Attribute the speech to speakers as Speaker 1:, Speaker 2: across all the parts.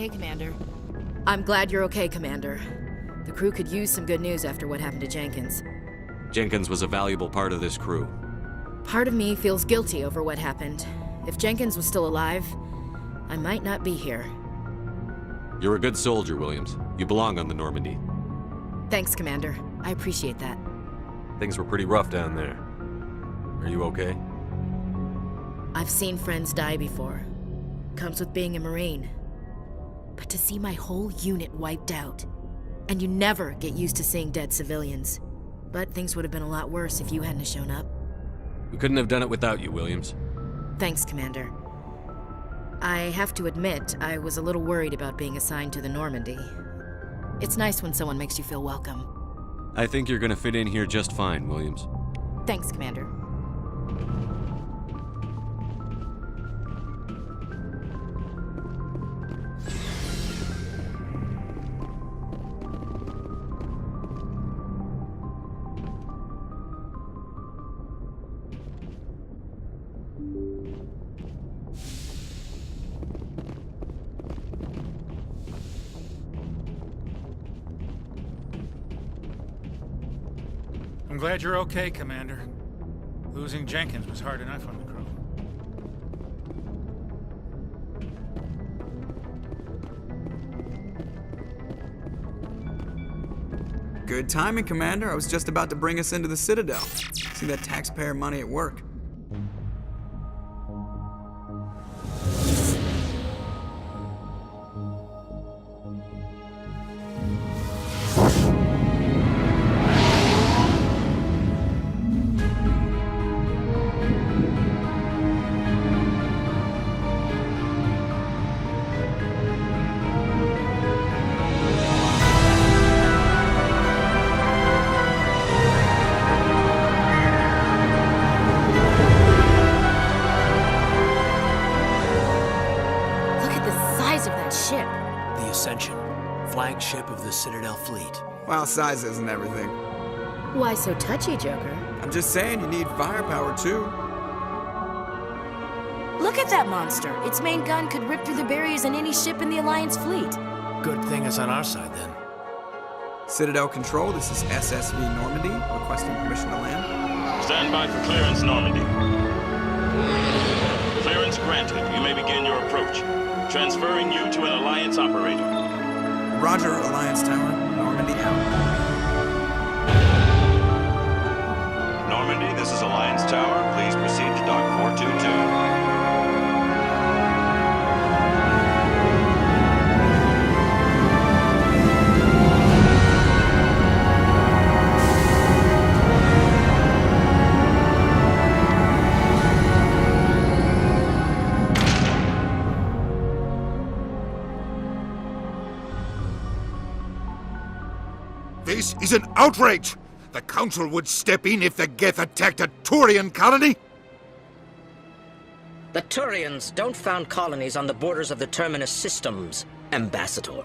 Speaker 1: okay, Commander.
Speaker 2: I'm glad you're okay, Commander. The crew could use some good news after what happened to Jenkins.
Speaker 3: Jenkins was a valuable part of this crew.
Speaker 2: Part of me feels guilty over what happened. If Jenkins was still alive, I might not be here.
Speaker 3: You're a good soldier, Williams. You belong on the Normandy.
Speaker 2: Thanks, Commander. I appreciate that.
Speaker 3: Things were pretty rough down there. Are you okay?
Speaker 2: I've seen friends die before. Comes with being a Marine. But to see my whole unit wiped out, and you never get used to seeing dead civilians. But things would have been a lot worse if you hadn't shown up.
Speaker 3: We couldn't have done it without you, Williams.
Speaker 2: Thanks, Commander. I have to admit, I was a little worried about being assigned to the Normandy. It's nice when someone makes you feel welcome.
Speaker 3: I think you're gonna fit in here just fine, Williams.
Speaker 2: Thanks, Commander.
Speaker 4: I'm glad you're okay, Commander. Losing Jenkins was hard enough on the crew.
Speaker 5: Good timing, Commander. I was just about to bring us into the Citadel. See that taxpayer money at work.
Speaker 6: Flagship of the Citadel fleet.
Speaker 5: Well, size isn't everything.
Speaker 2: Why so touchy, Joker?
Speaker 5: I'm just saying you need firepower, too.
Speaker 2: Look at that monster! Its main gun could rip through the barriers in any ship in the Alliance fleet.
Speaker 6: Good thing it's on our side, then.
Speaker 5: Citadel Control, this is SSV Normandy, requesting permission to land.
Speaker 7: Stand by for clearance, Normandy. Clearance granted. You may begin your approach. Transferring you to an Alliance operator.
Speaker 5: Roger, Alliance Tower. Normandy out.
Speaker 7: Normandy, this is Alliance Tower. Please proceed to Dock 422.
Speaker 8: This is an outrage! The Council would step in if the Geth attacked a Turian colony!
Speaker 9: The Turians don't found colonies on the borders of the Terminus systems, Ambassador.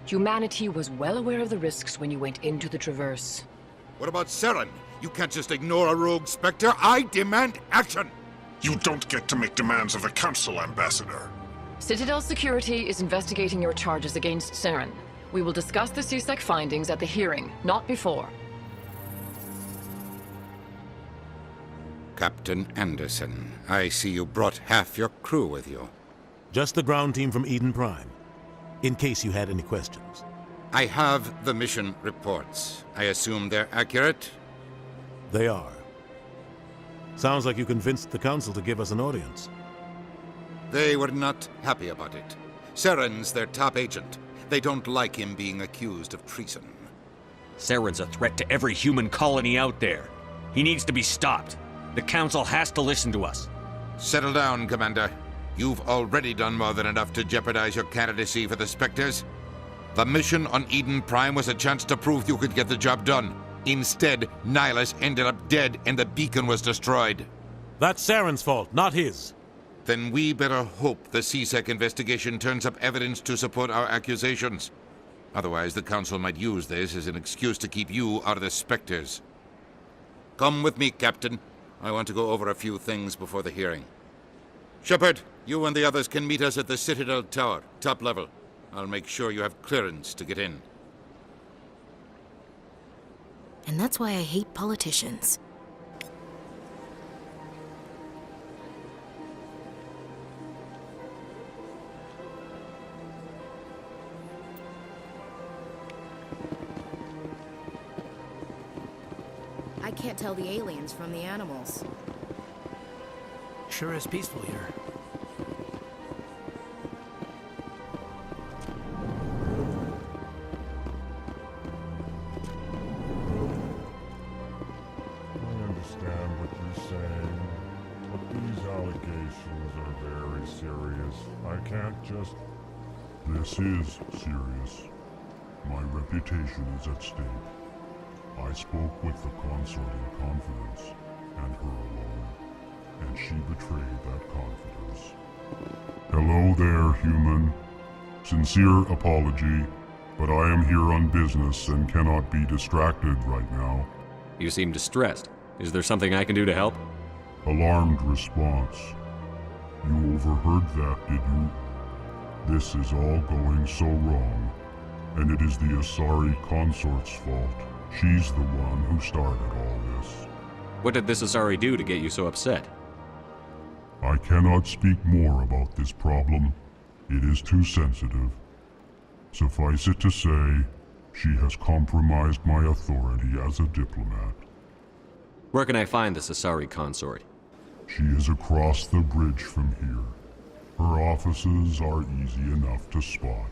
Speaker 10: Humanity was well aware of the risks when you went into the Traverse.
Speaker 8: What about Saren? You can't just ignore a rogue Spectre. I demand action!
Speaker 11: You don't get to make demands of the Council, Ambassador.
Speaker 10: Citadel Security is investigating your charges against Saren. We will discuss the CSEC findings at the hearing, not before.
Speaker 8: Captain Anderson, I see you brought half your crew with you.
Speaker 12: Just the ground team from Eden Prime, in case you had any questions.
Speaker 8: I have the mission reports. I assume they're accurate?
Speaker 12: They are. Sounds like you convinced the Council to give us an audience.
Speaker 8: They were not happy about it. Saren's their top agent. They don't like him being accused of treason.
Speaker 3: Saren's a threat to every human colony out there. He needs to be stopped. The Council has to listen to us.
Speaker 8: Settle down, Commander. You've already done more than enough to jeopardize your candidacy for the Spectres. The mission on Eden Prime was a chance to prove you could get the job done. Instead, Nihilus ended up dead and the beacon was destroyed.
Speaker 12: That's Saren's fault, not his.
Speaker 8: Then we better hope the CSEC investigation turns up evidence to support our accusations. Otherwise, the Council might use this as an excuse to keep you out of the Spectres. Come with me, Captain. I want to go over a few things before the hearing. Shepard, you and the others can meet us at the Citadel Tower, top level. I'll make sure you have clearance to get in.
Speaker 2: And that's why I hate politicians. I can't tell the aliens from the animals.
Speaker 6: Sure is peaceful here.
Speaker 11: I understand what you're saying, but these allegations are very serious. I can't just... This is serious. My reputation is at stake. I spoke with the consort in confidence, and her alone, and she betrayed that confidence. Hello there, human. Sincere apology, but I am here on business and cannot be distracted right now.
Speaker 3: You seem distressed. Is there something I can do to help?
Speaker 11: Alarmed response. You overheard that, did you? This is all going so wrong, and it is the Asari Consort's fault. She's the one who started all this.
Speaker 3: What did this Asari do to get you so upset?
Speaker 11: I cannot speak more about this problem. It is too sensitive. Suffice it to say, she has compromised my authority as a diplomat.
Speaker 3: Where can I find this Asari Consort?
Speaker 11: She is across the bridge from here. Her offices are easy enough to spot.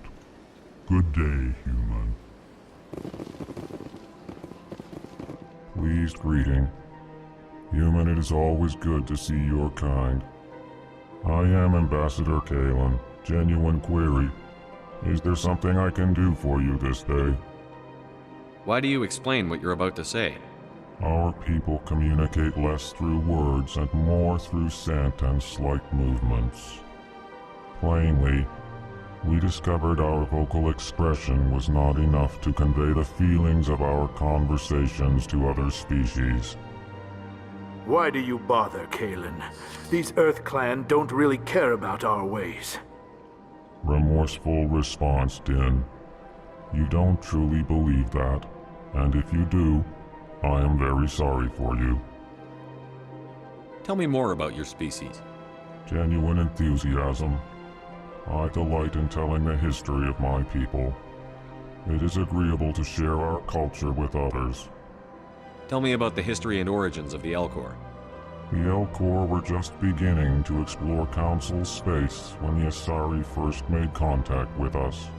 Speaker 11: Good day, human. Pleased greeting. Human, it is always good to see your kind. I am Ambassador Kalen. Genuine query. Is there something I can do for you this day?
Speaker 3: Why do you explain what you're about to say?
Speaker 11: Our people communicate less through words and more through scent and slight movements. Plainly, we discovered our vocal expression was not enough to convey the feelings of our conversations to other species.
Speaker 1: Why do you bother, Kalen? These Earth Clan don't really care about our ways.
Speaker 11: Remorseful response, Din. You don't truly believe that, and if you do, I am very sorry for you.
Speaker 3: Tell me more about your species.
Speaker 11: Genuine enthusiasm. I delight in telling the history of my people. It is agreeable to share our culture with others.
Speaker 3: Tell me about the history and origins of the Elkor.
Speaker 11: The Elkor were just beginning to explore Council space when the Asari first made contact with us.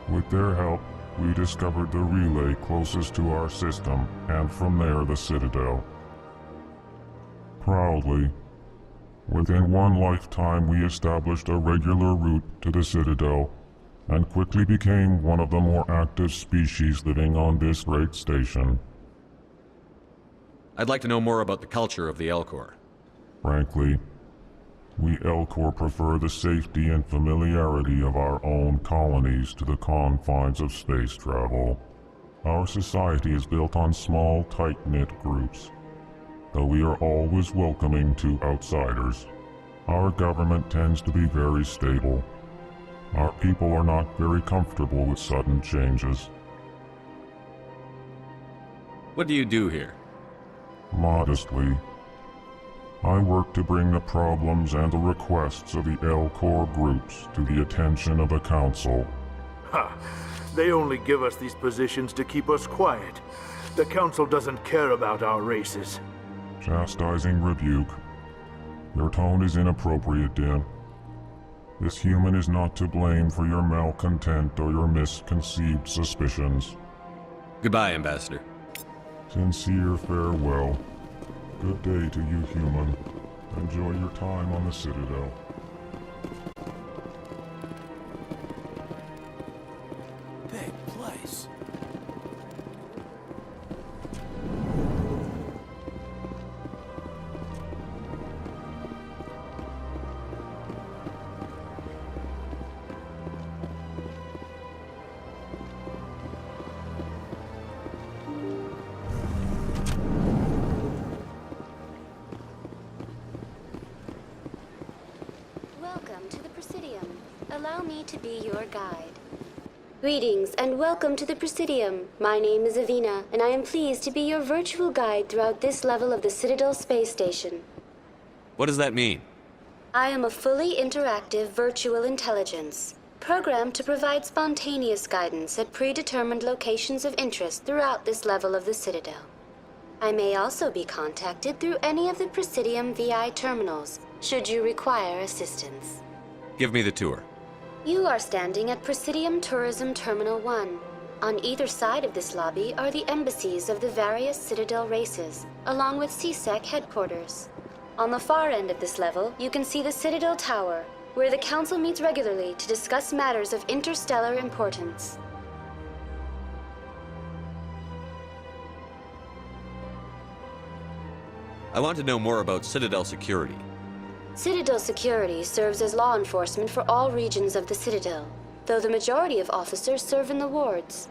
Speaker 11: With their help, we discovered the relay closest to our system, and from there the Citadel. Proudly, within one lifetime we established a regular route to the Citadel, and quickly became one of the more active species living on this great station.
Speaker 3: I'd like to know more about the culture of the Elkor.
Speaker 11: Frankly, we Elkor prefer the safety and familiarity of our own colonies to the confines of space travel. Our society is built on small, tight-knit groups, though we are always welcoming to outsiders. Our government tends to be very stable. Our people are not very comfortable with sudden changes.
Speaker 3: What do you do here?
Speaker 11: Modestly, I work to bring the problems and the requests of the Elkor groups to the attention of the Council.
Speaker 1: Ha! They only give us these positions to keep us quiet. The Council doesn't care about our races.
Speaker 11: Chastising rebuke. Your tone is inappropriate, Din. This human is not to blame for your malcontent or your misconceived suspicions.
Speaker 3: Goodbye, Ambassador.
Speaker 11: Sincere farewell. Good day to you, human. Enjoy your time on the Citadel.
Speaker 6: Big place.
Speaker 13: allow me to be your guide. Greetings and welcome to the Presidium. My name is Avina, and I am pleased to be your virtual guide throughout this level of the Citadel space station.
Speaker 3: What does that mean?
Speaker 13: I am a fully interactive virtual intelligence, programmed to provide spontaneous guidance at predetermined locations of interest throughout this level of the Citadel. I may also be contacted through any of the Presidium VI terminals, should you require assistance.
Speaker 3: Give me the tour.
Speaker 13: You are standing at Presidium Tourism Terminal 1. On either side of this lobby are the embassies of the various Citadel races, along with CSEC headquarters. On the far end of this level, you can see the Citadel Tower, where the Council meets regularly to discuss matters of interstellar importance.
Speaker 3: I want to know more about Citadel security.
Speaker 13: Citadel security serves as law enforcement for all regions of the Citadel, though the majority of officers serve in the wards.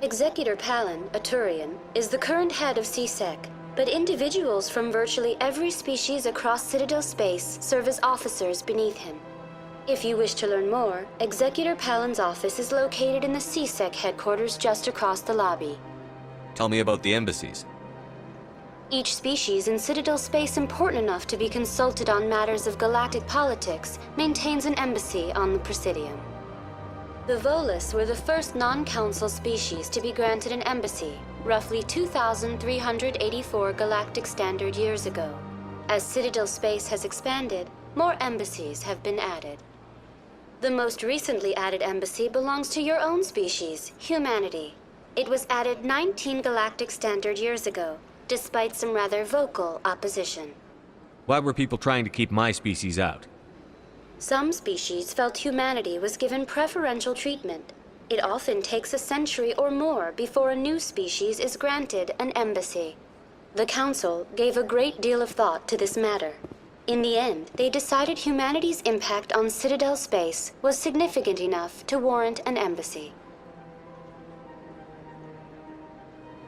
Speaker 13: Executor Palin, a Turian, is the current head of CSEC, but individuals from virtually every species across Citadel space serve as officers beneath him. If you wish to learn more, Executor Palin's office is located in the CSEC headquarters just across the lobby.
Speaker 3: Tell me about the embassies.
Speaker 13: Each species in Citadel space important enough to be consulted on matters of galactic politics maintains an embassy on the Presidium. The Volus were the first non-council species to be granted an embassy, roughly 2,384 galactic standard years ago. As Citadel space has expanded, more embassies have been added. The most recently added embassy belongs to your own species, humanity. It was added 19 galactic standard years ago, despite some rather vocal opposition.
Speaker 3: Why were people trying to keep my species out?
Speaker 13: Some species felt humanity was given preferential treatment. It often takes a century or more before a new species is granted an embassy. The Council gave a great deal of thought to this matter. In the end, they decided humanity's impact on Citadel space was significant enough to warrant an embassy.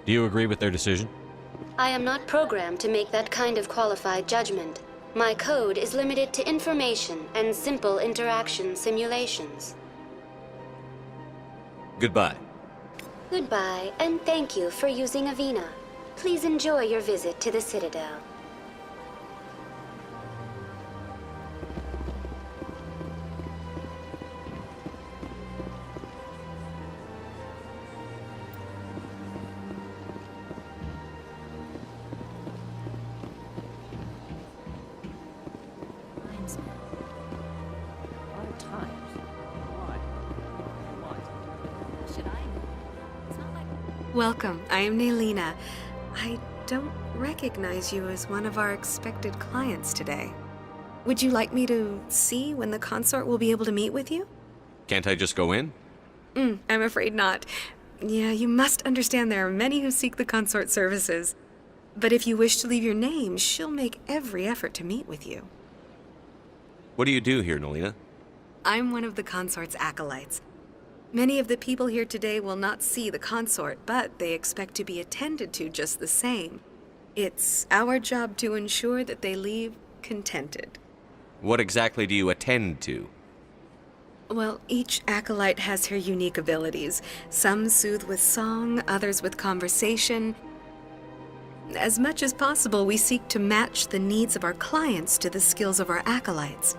Speaker 3: Do you agree with their decision?
Speaker 13: I am not programmed to make that kind of qualified judgment. My code is limited to information and simple interaction simulations.
Speaker 3: Goodbye.
Speaker 13: Goodbye, and thank you for using Avina. Please enjoy your visit to the Citadel.
Speaker 14: Welcome, I am Naylina. I don't recognize you as one of our expected clients today. Would you like me to see when the consort will be able to meet with you?
Speaker 3: Can't I just go in?
Speaker 14: I'm afraid not. Yeah, you must understand there are many who seek the consort services. But if you wish to leave your name, she'll make every effort to meet with you.
Speaker 3: What do you do here, Naylina?
Speaker 14: I'm one of the consort's acolytes. Many of the people here today will not see the consort, but they expect to be attended to just the same. It's our job to ensure that they leave contented.
Speaker 3: What exactly do you attend to?
Speaker 14: Well, each acolyte has her unique abilities. Some soothe with song, others with conversation. As much as possible, we seek to match the needs of our clients to the skills of our acolytes.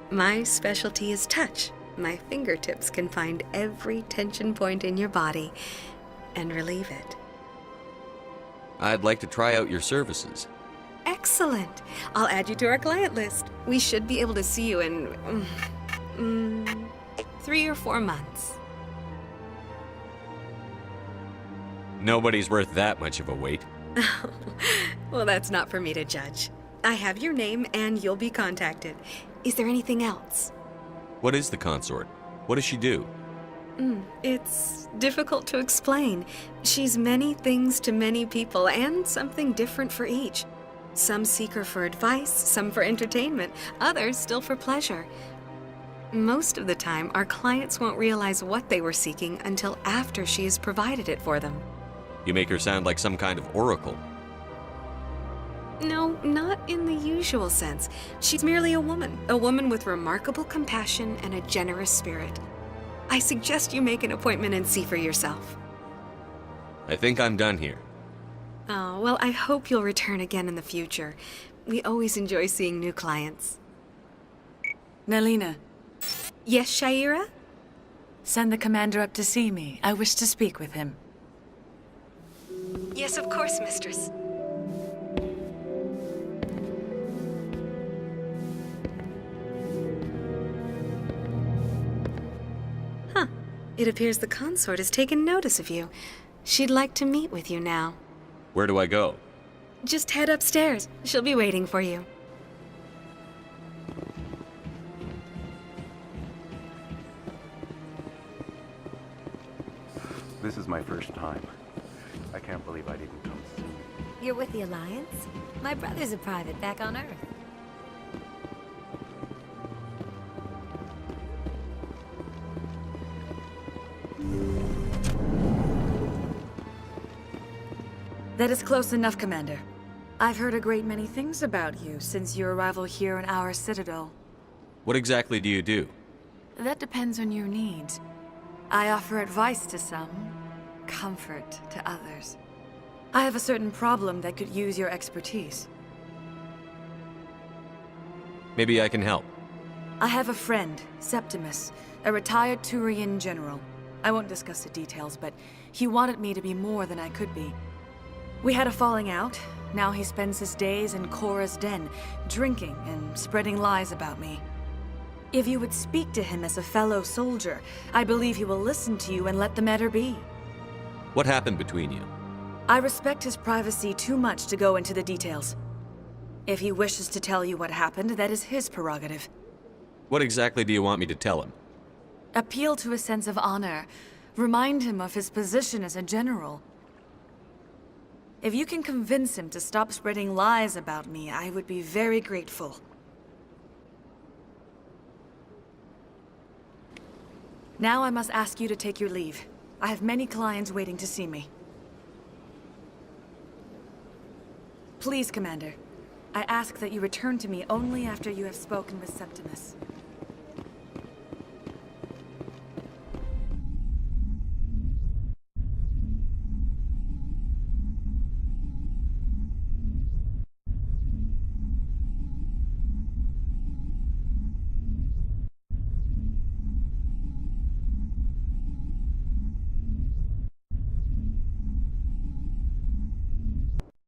Speaker 14: My specialty is touch. My fingertips can find every tension point in your body and relieve it.
Speaker 3: I'd like to try out your services.
Speaker 14: Excellent. I'll add you to our client list. We should be able to see you in 3 or 4 months.
Speaker 3: Nobody's worth that much of a wait.
Speaker 14: Well, that's not for me to judge. I have your name and you'll be contacted. Is there anything else?
Speaker 3: What is the consort? What does she do?
Speaker 14: It's difficult to explain. She's many things to many people, and something different for each. Some seek her for advice, some for entertainment, others still for pleasure. Most of the time, our clients won't realize what they were seeking until after she has provided it for them.
Speaker 3: You make her sound like some kind of oracle.
Speaker 14: No, not in the usual sense. She's merely a woman with remarkable compassion and a generous spirit. I suggest you make an appointment and see for yourself.
Speaker 3: I think I'm done here.
Speaker 14: Oh, well, I hope you'll return again in the future. We always enjoy seeing new clients.
Speaker 15: Nalina.
Speaker 14: Yes, Sha'ira?
Speaker 15: Send the commander up to see me. I wish to speak with him.
Speaker 14: Yes, of course, mistress. Huh. It appears the consort has taken notice of you. She'd like to meet with you now.
Speaker 3: Where do I go?
Speaker 14: Just head upstairs. She'll be waiting for you.
Speaker 16: This is my first time. I can't believe I didn't come sooner.
Speaker 17: You're with the Alliance? My brother's a private back on Earth.
Speaker 15: That is close enough, Commander. I've heard a great many things about you since your arrival here in our Citadel.
Speaker 3: What exactly do you do?
Speaker 15: That depends on your needs. I offer advice to some, comfort to others. I have a certain problem that could use your expertise.
Speaker 3: Maybe I can help.
Speaker 15: I have a friend, Septimus, a retired Turian general. I won't discuss the details, but he wanted me to be more than I could be. We had a falling out. Now he spends his days in Korra's den, drinking and spreading lies about me. If you would speak to him as a fellow soldier, I believe he will listen to you and let the matter be.
Speaker 3: What happened between you?
Speaker 15: I respect his privacy too much to go into the details. If he wishes to tell you what happened, that is his prerogative.
Speaker 3: What exactly do you want me to tell him?
Speaker 15: Appeal to a sense of honor. Remind him of his position as a general. If you can convince him to stop spreading lies about me, I would be very grateful. Now I must ask you to take your leave. I have many clients waiting to see me. Please, Commander. I ask that you return to me only after you have spoken with Septimus.